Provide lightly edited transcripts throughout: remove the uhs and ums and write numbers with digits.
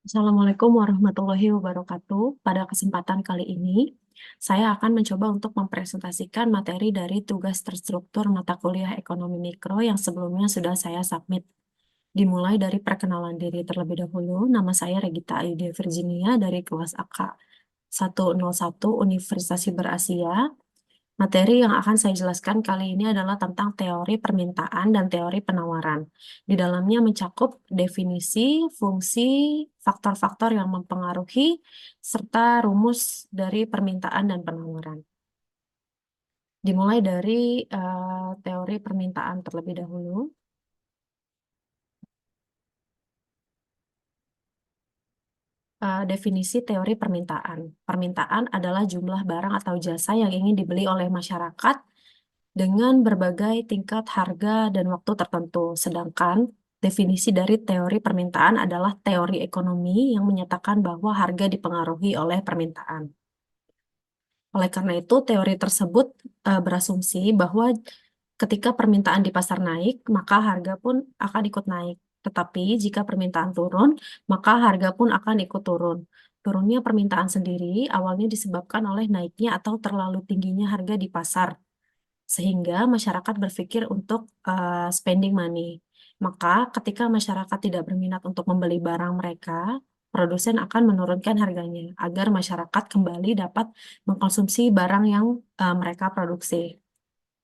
Assalamualaikum warahmatullahi wabarakatuh. Pada kesempatan kali ini, saya akan mencoba untuk mempresentasikan materi dari tugas terstruktur mata kuliah Ekonomi Mikro yang sebelumnya sudah saya submit. Dimulai dari perkenalan diri terlebih dahulu, nama saya Regita Aide Virginia dari kelas AK 101 Universitas Siber Asia. Materi yang akan saya jelaskan kali ini adalah tentang teori permintaan dan teori penawaran. Di dalamnya mencakup definisi, fungsi, faktor-faktor yang mempengaruhi, serta rumus dari permintaan dan penawaran. Dimulai dari teori permintaan terlebih dahulu. Definisi teori permintaan. Permintaan adalah jumlah barang atau jasa yang ingin dibeli oleh masyarakat dengan berbagai tingkat harga dan waktu tertentu. Sedangkan definisi dari teori permintaan adalah teori ekonomi yang menyatakan bahwa harga dipengaruhi oleh permintaan. Oleh karena itu, teori tersebut berasumsi bahwa ketika permintaan di pasar naik, maka harga pun akan ikut naik. Tetapi jika permintaan turun, maka harga pun akan ikut turun. Turunnya permintaan sendiri awalnya disebabkan oleh naiknya atau terlalu tingginya harga di pasar sehingga masyarakat berpikir untuk spending money. Maka ketika masyarakat tidak berminat untuk membeli barang mereka, produsen akan menurunkan harganya agar masyarakat kembali dapat mengkonsumsi barang yang mereka produksi.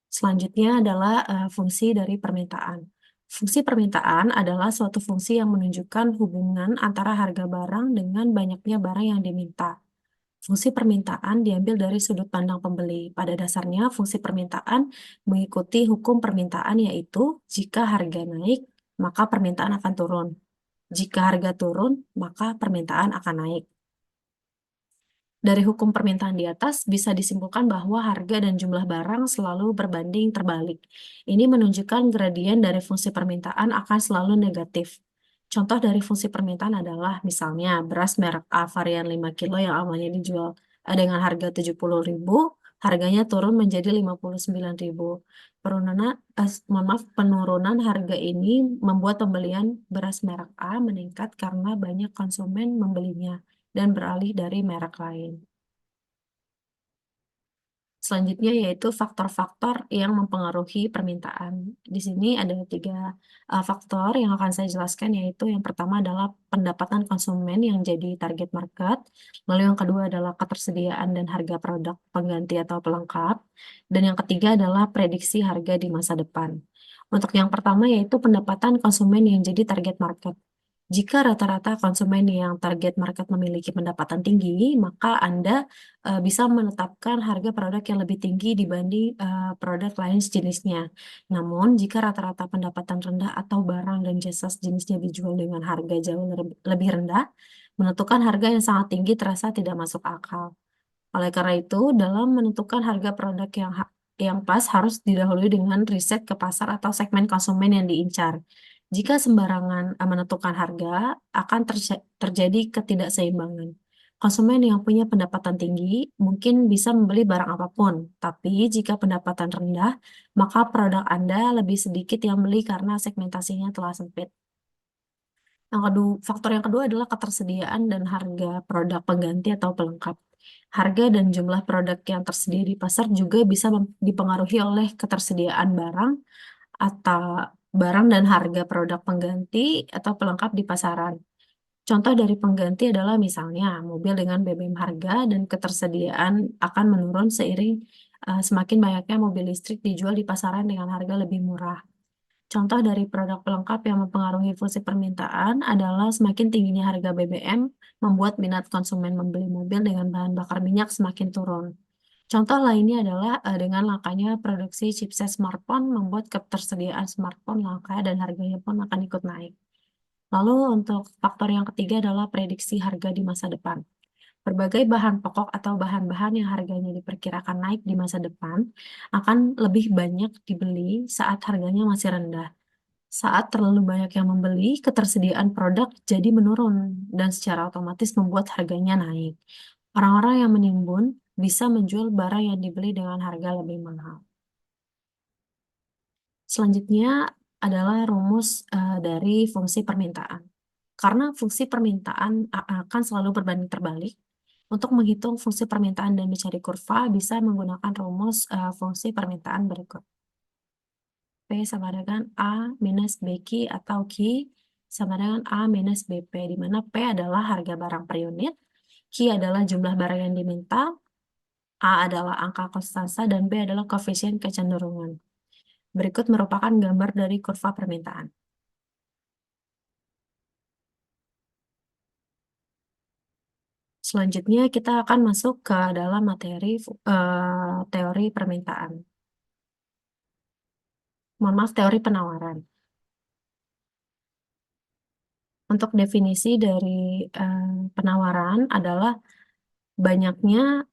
Selanjutnya adalah fungsi dari permintaan. Fungsi permintaan adalah suatu fungsi yang menunjukkan hubungan antara harga barang dengan banyaknya barang yang diminta. Fungsi permintaan diambil dari sudut pandang pembeli. Pada dasarnya, fungsi permintaan mengikuti hukum permintaan, yaitu jika harga naik, maka permintaan akan turun. Jika harga turun, maka permintaan akan naik. Dari hukum permintaan di atas, bisa disimpulkan bahwa harga dan jumlah barang selalu berbanding terbalik. Ini menunjukkan gradien dari fungsi permintaan akan selalu negatif. Contoh dari fungsi permintaan adalah misalnya beras merek A varian 5 kilo yang awalnya dijual dengan harga 70.000, harganya turun menjadi 59.000. Penurunan harga ini membuat pembelian beras merek A meningkat karena banyak konsumen membelinya dan beralih dari merek lain. Selanjutnya yaitu faktor-faktor yang mempengaruhi permintaan. Di sini ada tiga faktor yang akan saya jelaskan, yaitu yang pertama adalah pendapatan konsumen yang jadi target market, lalu yang kedua adalah ketersediaan dan harga produk pengganti atau pelengkap, dan yang ketiga adalah prediksi harga di masa depan. Untuk yang pertama yaitu pendapatan konsumen yang jadi target market. Jika rata-rata konsumen yang target market memiliki pendapatan tinggi, maka Anda bisa menetapkan harga produk yang lebih tinggi dibanding produk lain sejenisnya. Namun, jika rata-rata pendapatan rendah atau barang dan jasa sejenisnya dijual dengan harga jauh lebih rendah, menentukan harga yang sangat tinggi terasa tidak masuk akal. Oleh karena itu, dalam menentukan harga produk yang pas harus didahului dengan riset ke pasar atau segmen konsumen yang diincar. Jika sembarangan menentukan harga, akan terjadi ketidakseimbangan. Konsumen yang punya pendapatan tinggi mungkin bisa membeli barang apapun, tapi jika pendapatan rendah, maka produk Anda lebih sedikit yang beli karena segmentasinya telah sempit. Faktor yang kedua adalah ketersediaan dan harga produk pengganti atau pelengkap. Harga dan jumlah produk yang tersedia di pasar juga bisa dipengaruhi oleh ketersediaan barang atau barang dan harga produk pengganti atau pelengkap di pasaran. Contoh dari pengganti adalah misalnya mobil dengan BBM harga dan ketersediaan akan menurun seiring semakin banyaknya mobil listrik dijual di pasaran dengan harga lebih murah. Contoh dari produk pelengkap yang mempengaruhi fungsi permintaan adalah semakin tingginya harga BBM membuat minat konsumen membeli mobil dengan bahan bakar minyak semakin turun. Contoh lainnya adalah dengan langkanya produksi chipset smartphone membuat ketersediaan smartphone langka dan harganya pun akan ikut naik. Lalu untuk faktor yang ketiga adalah prediksi harga di masa depan. Berbagai bahan pokok atau bahan-bahan yang harganya diperkirakan naik di masa depan akan lebih banyak dibeli saat harganya masih rendah. Saat terlalu banyak yang membeli, ketersediaan produk jadi menurun dan secara otomatis membuat harganya naik. Orang-orang yang menimbun bisa menjual barang yang dibeli dengan harga lebih mahal. Selanjutnya adalah rumus dari fungsi permintaan. Karena fungsi permintaan akan selalu berbanding terbalik, untuk menghitung fungsi permintaan dan mencari kurva bisa menggunakan rumus fungsi permintaan berikut. P sama dengan A minus BQ atau Q sama dengan A minus BP, di mana P adalah harga barang per unit, Q adalah jumlah barang yang diminta, A adalah angka konstansa, dan B adalah koefisien kecenderungan. Berikut merupakan gambar dari kurva permintaan. Selanjutnya kita akan masuk ke dalam materi teori permintaan. Mohon maaf, teori penawaran. Untuk definisi dari penawaran adalah banyaknya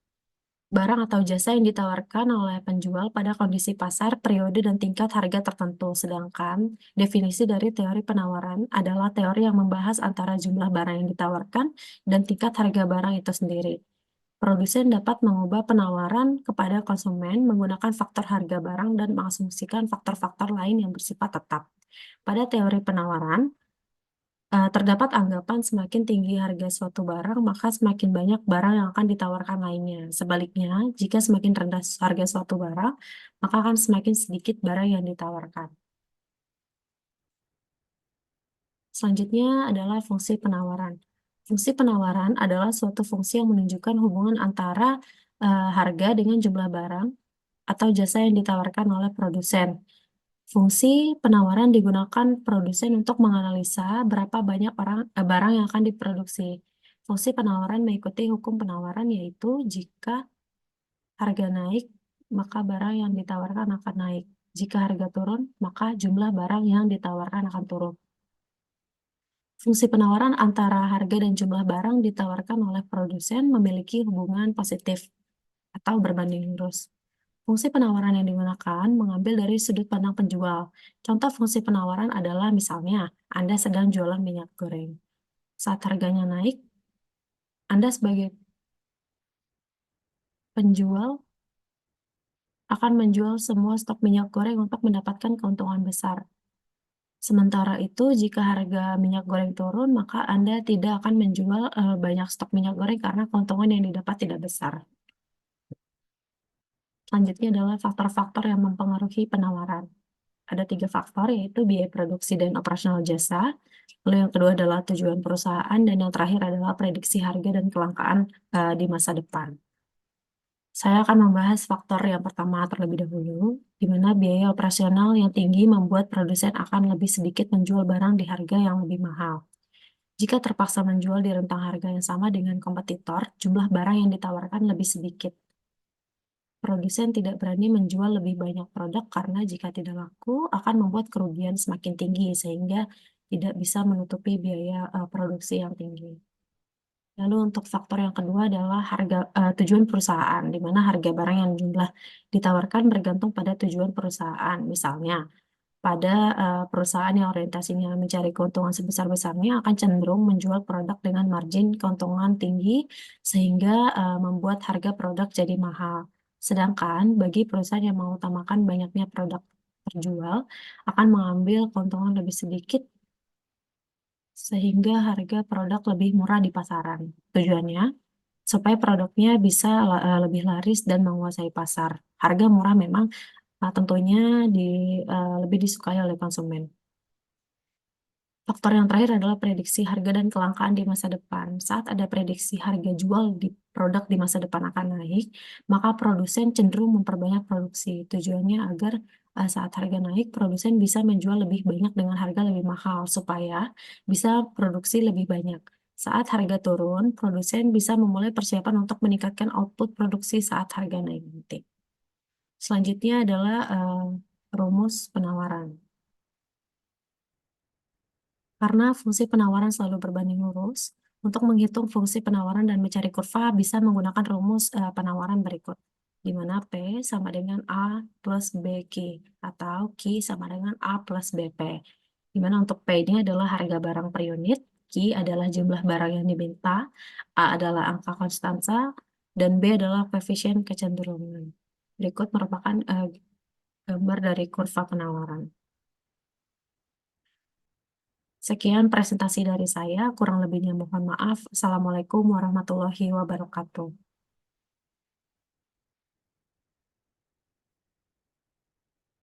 barang atau jasa yang ditawarkan oleh penjual pada kondisi pasar, periode, dan tingkat harga tertentu. Sedangkan definisi dari teori penawaran adalah teori yang membahas antara jumlah barang yang ditawarkan dan tingkat harga barang itu sendiri. Produsen dapat mengubah penawaran kepada konsumen menggunakan faktor harga barang dan mengasumsikan faktor-faktor lain yang bersifat tetap. Pada teori penawaran, terdapat anggapan semakin tinggi harga suatu barang, maka semakin banyak barang yang akan ditawarkan lainnya. Sebaliknya, jika semakin rendah harga suatu barang, maka akan semakin sedikit barang yang ditawarkan. Selanjutnya adalah fungsi penawaran. Fungsi penawaran adalah suatu fungsi yang menunjukkan hubungan antara harga dengan jumlah barang atau jasa yang ditawarkan oleh produsen. Fungsi penawaran digunakan produsen untuk menganalisa berapa banyak barang yang akan diproduksi. Fungsi penawaran mengikuti hukum penawaran, yaitu jika harga naik, maka barang yang ditawarkan akan naik. Jika harga turun, maka jumlah barang yang ditawarkan akan turun. Fungsi penawaran antara harga dan jumlah barang ditawarkan oleh produsen memiliki hubungan positif atau berbanding lurus. Fungsi penawaran yang digunakan mengambil dari sudut pandang penjual. Contoh fungsi penawaran adalah misalnya, Anda sedang jualan minyak goreng. Saat harganya naik, Anda sebagai penjual akan menjual semua stok minyak goreng untuk mendapatkan keuntungan besar. Sementara itu, jika harga minyak goreng turun, maka Anda tidak akan menjual banyak stok minyak goreng karena keuntungan yang didapat tidak besar. Selanjutnya adalah faktor-faktor yang mempengaruhi penawaran. Ada 3 faktor, yaitu biaya produksi dan operasional jasa. Lalu yang kedua adalah tujuan perusahaan, dan yang terakhir adalah prediksi harga dan kelangkaan di masa depan. Saya akan membahas faktor yang pertama terlebih dahulu, di mana biaya operasional yang tinggi membuat produsen akan lebih sedikit menjual barang di harga yang lebih mahal. Jika terpaksa menjual di rentang harga yang sama dengan kompetitor, jumlah barang yang ditawarkan lebih sedikit. Produsen tidak berani menjual lebih banyak produk karena jika tidak laku akan membuat kerugian semakin tinggi sehingga tidak bisa menutupi biaya produksi yang tinggi. Lalu untuk faktor yang kedua adalah tujuan perusahaan, di mana harga barang yang jumlah ditawarkan bergantung pada tujuan perusahaan. Misalnya, pada perusahaan yang orientasinya mencari keuntungan sebesar-besarnya akan cenderung menjual produk dengan margin keuntungan tinggi sehingga membuat harga produk jadi mahal. Sedangkan bagi perusahaan yang mengutamakan banyaknya produk terjual akan mengambil keuntungan lebih sedikit sehingga harga produk lebih murah di pasaran. Tujuannya supaya produknya bisa lebih laris dan menguasai pasar. Harga murah memang tentunya lebih disukai oleh konsumen. Faktor yang terakhir adalah prediksi harga dan kelangkaan di masa depan. Saat ada prediksi harga jual di produk di masa depan akan naik, maka produsen cenderung memperbanyak produksi. Tujuannya agar saat harga naik, produsen bisa menjual lebih banyak dengan harga lebih mahal supaya bisa produksi lebih banyak. Saat harga turun, produsen bisa memulai persiapan untuk meningkatkan output produksi saat harga naik nanti. Selanjutnya adalah rumus penawaran. Karena fungsi penawaran selalu berbanding lurus, untuk menghitung fungsi penawaran dan mencari kurva bisa menggunakan rumus penawaran berikut, di mana P sama dengan A plus BQ, atau Q sama dengan A plus BP. Di mana untuk P ini adalah harga barang per unit, Q adalah jumlah barang yang diminta, A adalah angka konstansa, dan B adalah koefisien kecenderungan. Berikut merupakan gambar dari kurva penawaran. Sekian presentasi dari saya, kurang lebihnya mohon maaf. Assalamualaikum warahmatullahi wabarakatuh.